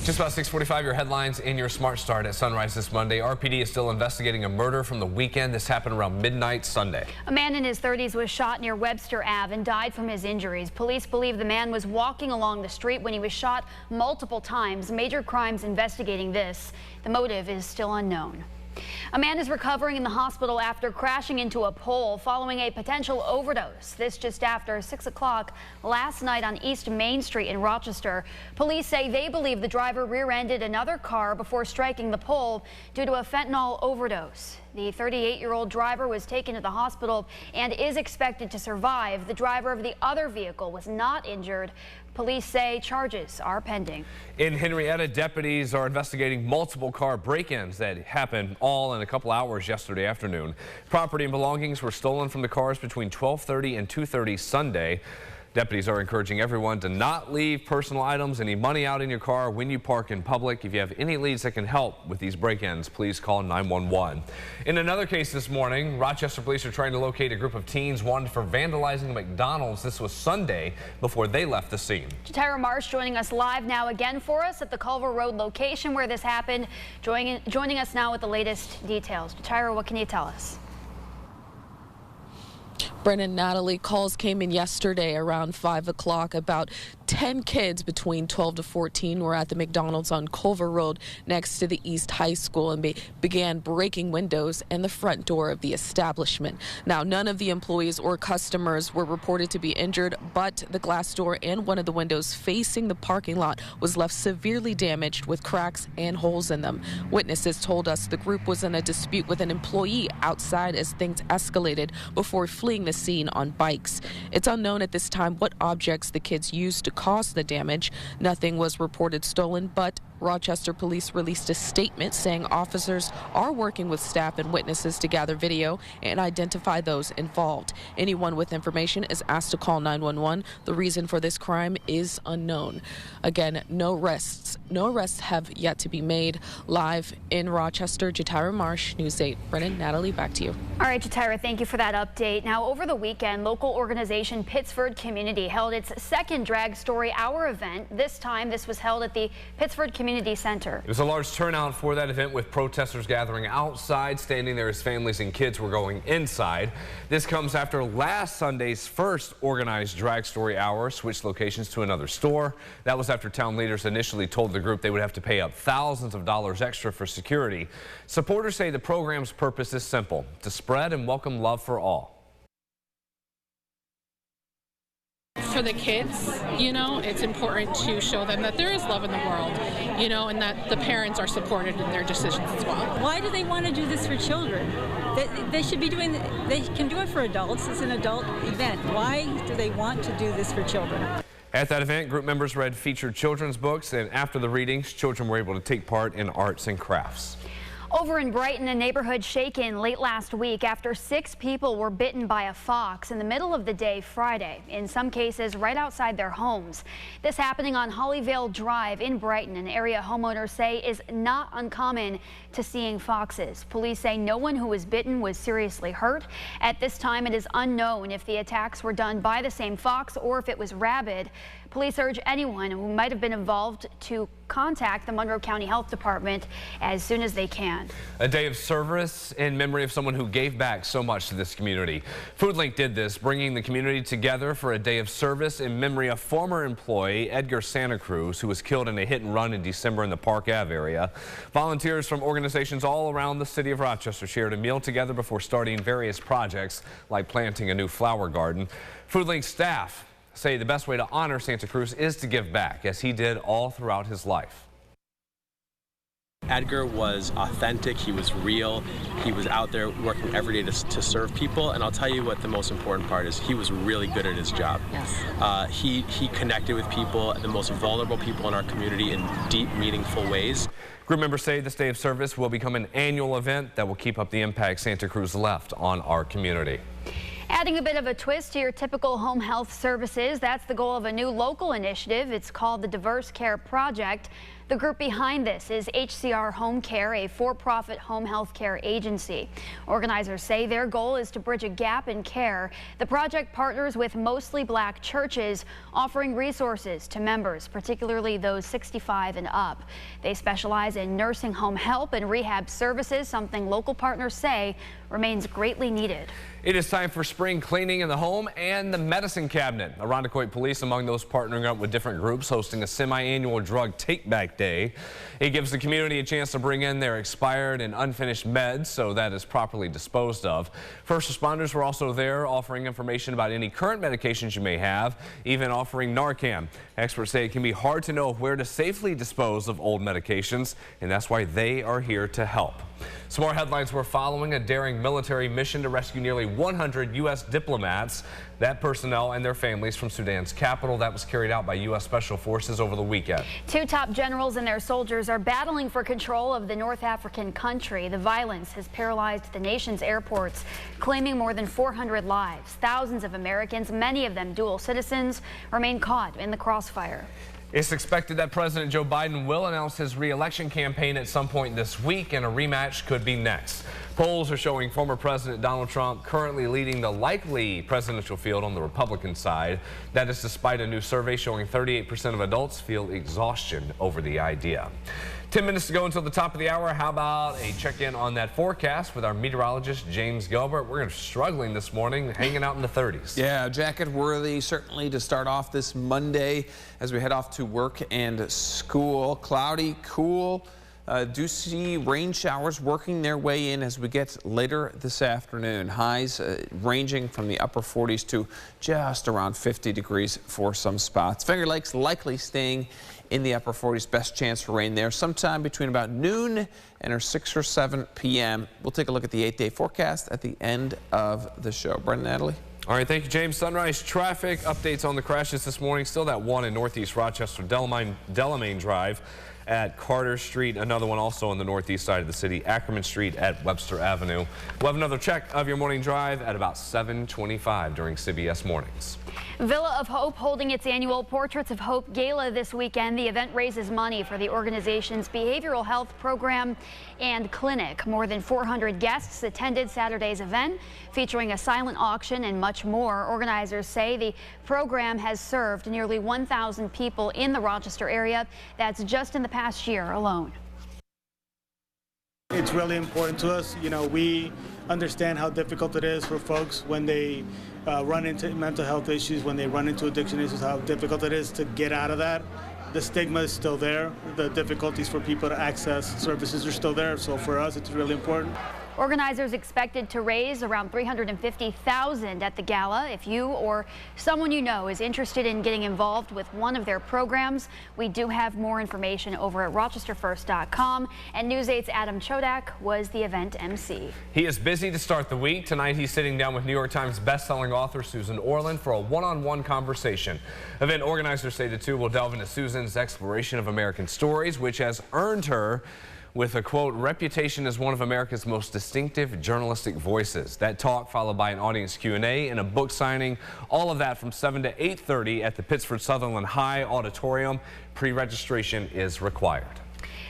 Just about 6:45, your headlines in your Smart Start at sunrise this Monday. RPD is still investigating a murder from the weekend. This happened around midnight Sunday. A man in his 30s was shot near Webster Ave and died from his injuries. Police believe the man was walking along the street when he was shot multiple times. Major Crimes investigating this. The motive is still unknown. A man is recovering in the hospital after crashing into a pole following a potential overdose. This just after 6 o'clock last night on East Main Street in Rochester. Police say they believe the driver rear-ended another car before striking the pole due to a fentanyl overdose. The 38-year-old driver was taken to the hospital and is expected to survive. The driver of the other vehicle was not injured. Police say charges are pending. In Henrietta, deputies are investigating multiple car break-ins that happened all in a couple hours yesterday afternoon. Property and belongings were stolen from the cars between 12:30 and 2:30 Sunday. Deputies are encouraging everyone to not leave personal items, any money out in your car when you park in public. If you have any leads that can help with these break-ins, please call 911. In another case this morning, Rochester police are trying to locate a group of teens wanted for vandalizing a McDonald's. This was Sunday before they left the scene. Jatira Marsh joining us live now again for us at the Culver Road location where this happened. Joining us now with the latest details. Jatira, what can you tell us? Brennan, Natalie, calls came in yesterday around 5 o'clock. About 10 kids between 12 to 14 were at the McDonald's on Culver Road next to the East High School and began breaking windows and the front door of the establishment. Now, none of the employees or customers were reported to be injured, but the glass door and one of the windows facing the parking lot was left severely damaged with cracks and holes in them. Witnesses told us the group was in a dispute with an employee outside as things escalated before fleeing the scene on bikes. It's unknown at this time what objects the kids used to cause the damage. Nothing was reported stolen, but Rochester police released a statement saying officers are working with staff and witnesses to gather video and identify those involved. Anyone with information is asked to call 911. The reason for this crime is unknown. Again, no arrests have yet to be made. Live in Rochester, Jatira Marsh, News 8. Brennan, Natalie, back to you. All right, Jatira, thank you for that update. Now, over the weekend, local organization Pittsford Community held its second Drag Story Hour event. This time, this was held at the Pittsford Community Center. It was a large turnout for that event with protesters gathering outside, standing there as families and kids were going inside. This comes after last Sunday's first organized Drag Story Hour switched locations to another store. That was after town leaders initially told the group they would have to pay up thousands of dollars extra for security. Supporters say the program's purpose is simple: to spread and welcome love for all. For the kids, it's important to show them that there is love in the world, and that the parents are supported in their decisions as well. Why do they want to do this for children? They should be doing, they can do it for adults. It's an adult event. Why do they want to do this for children? At that event, group members read featured children's books, and after the readings, children were able to take part in arts and crafts. Over in Brighton, a neighborhood shaken late last week after 6 people were bitten by a fox in the middle of the day Friday, in some cases right outside their homes. This happening on Hollyvale Drive in Brighton, an area homeowners say is not uncommon to seeing foxes. Police say no one who was bitten was seriously hurt. At this time, it is unknown if the attacks were done by the same fox or if it was rabid. Police urge anyone who might have been involved to contact the Monroe County Health Department as soon as they can. A day of service in memory of someone who gave back so much to this community. FoodLink did this, bringing the community together for a day of service in memory of former employee Edgar Santa Cruz, who was killed in a hit and run in December in the Park Ave area. Volunteers from organizations all around the city of Rochester shared a meal together before starting various projects like planting a new flower garden. FoodLink staff say the best way to honor Santa Cruz is to give back, as he did all throughout his life. Edgar was authentic, he was real, he was out there working every day to serve people, and I'll tell you what the most important part is: he was really good at his job. Yes. He connected with people, the most vulnerable people in our community, in deep, meaningful ways. Group members say this day of service will become an annual event that will keep up the impact Santa Cruz left on our community. Adding a bit of a twist to your typical home health services, that's the goal of a new local initiative. It's called the Diverse Care Project. The group behind this is HCR Home Care, a for-profit home health care agency. Organizers say their goal is to bridge a gap in care. The project partners with mostly black churches, offering resources to members, particularly those 65 and up. They specialize in nursing home help and rehab services, something local partners say remains greatly needed. It is time for spring cleaning in the home and the medicine cabinet. Irondequoit police among those partnering up with different groups hosting a semi-annual drug take-back day. It gives the community a chance to bring in their expired and unfinished meds so that is properly disposed of. First responders were also there offering information about any current medications you may have, even offering Narcan. Experts say it can be hard to know where to safely dispose of old medications, and that's why they are here to help. Some more headlines we're following: a daring military mission to rescue nearly 100 U.S. diplomats, that personnel and their families from Sudan's capital. That was carried out by U.S. Special Forces over the weekend. 2 top generals and their soldiers are battling for control of the North African country. The violence has paralyzed the nation's airports, claiming more than 400 lives. Thousands of Americans, many of them dual citizens, remain caught in the crossfire. It's expected that President Joe Biden will announce his re-election campaign at some point this week, and a rematch could be next. Polls are showing former President Donald Trump currently leading the likely presidential field on the Republican side. That is despite a new survey showing 38% of adults feel exhaustion over the idea. 10 minutes to go until the top of the hour. How about a check-in on that forecast with our meteorologist, James Gilbert? We're struggling this morning, hanging out in the 30s. Yeah, jacket worthy certainly to start off this Monday as we head off to work and school. Cloudy, cool. Do see rain showers working their way in as we get later this afternoon. Highs ranging from the upper 40s to just around 50 degrees for some spots. Finger Lakes likely staying in the upper 40s. Best chance for rain there sometime between about noon and or 6 or 7 p.m. We'll take a look at the 8-day forecast at the end of the show. Brendan, Natalie? All right, thank you, James. Sunrise traffic updates on the crashes this morning. Still that one in Northeast Rochester, Delamain Drive at Carter Street. Another one also on the northeast side of the city, Ackerman Street at Webster Avenue. We'll have another check of your morning drive at about 7:25 during CBS Mornings. Villa of Hope holding its annual Portraits of Hope Gala this weekend. The event raises money for the organization's behavioral health program and clinic. More than 400 guests attended Saturday's event, featuring a silent auction and much more. Organizers say the program has served nearly 1,000 people in the Rochester area. That's just in the past year alone. It's really important to us. You know, we understand how difficult it is for folks when they run into mental health issues, when they run into addiction issues, how difficult it is to get out of that. The stigma is still there. The difficulties for people to access services are still there. So for us, it's really important. Organizers expected to raise around $350,000 at the gala. If you or someone you know is interested in getting involved with one of their programs, we do have more information over at rochesterfirst.com. And News 8's Adam Chodak was the event MC. He is busy to start the week. Tonight he's sitting down with New York Times bestselling author Susan Orland for a one-on-one conversation. Event organizers say the two will delve into Susan's exploration of American stories, which has earned her with a, quote, reputation as one of America's most distinctive journalistic voices. That talk followed by an audience Q&A and a book signing. All of that from 7 to 8:30 at the Pittsford Sutherland High Auditorium. Pre-registration is required.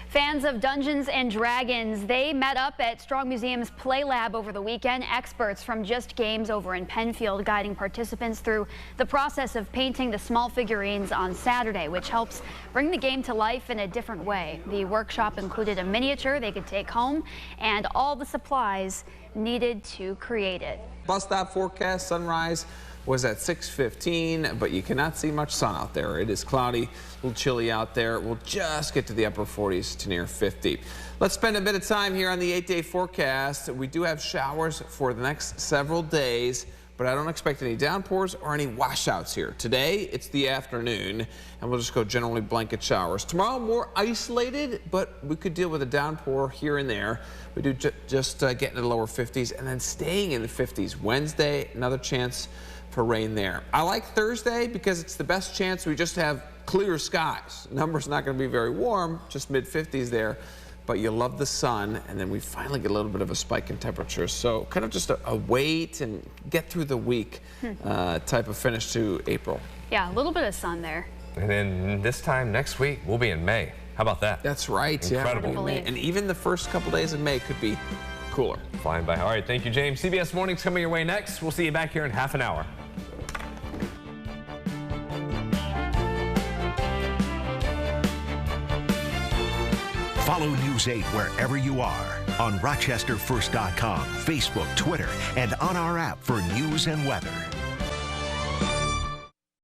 Fans of Dungeons and Dragons, they met up at Strong Museum's Play Lab over the weekend. Experts from Just Games over in Penfield guiding participants through the process of painting the small figurines on Saturday, which helps bring the game to life in a different way. The workshop included a miniature they could take home and all the supplies needed to create it. Bus stop forecast, sunrise was at 6:15, but you cannot see much sun out there. It is cloudy, a little chilly out there. We'll just get to the upper 40s to near 50. Let's spend a bit of time here on the 8-day forecast. We do have showers for the next several days, but I don't expect any downpours or any washouts here. Today, it's the afternoon, and we'll just go generally blanket showers. Tomorrow, more isolated, but we could deal with a downpour here and there. We do just get into the lower 50s and then staying in the 50s. Wednesday, another chance for rain there. I like Thursday because it's the best chance we just have clear skies. Number's not going to be very warm, just mid-50s there, but you love the sun, and then we finally get a little bit of a spike in temperature. So kind of just a wait and get through the week type of finish to April. Yeah, a little bit of sun there. And then this time next week, we'll be in May. How about that? That's right. Incredible. Yeah. And even the first couple days of May could be cooler. Flying by. All right, thank you, James. CBS Morning's coming your way next. We'll see you back here in half an hour. Follow News 8 wherever you are on RochesterFirst.com, Facebook, Twitter, and on our app for news and weather.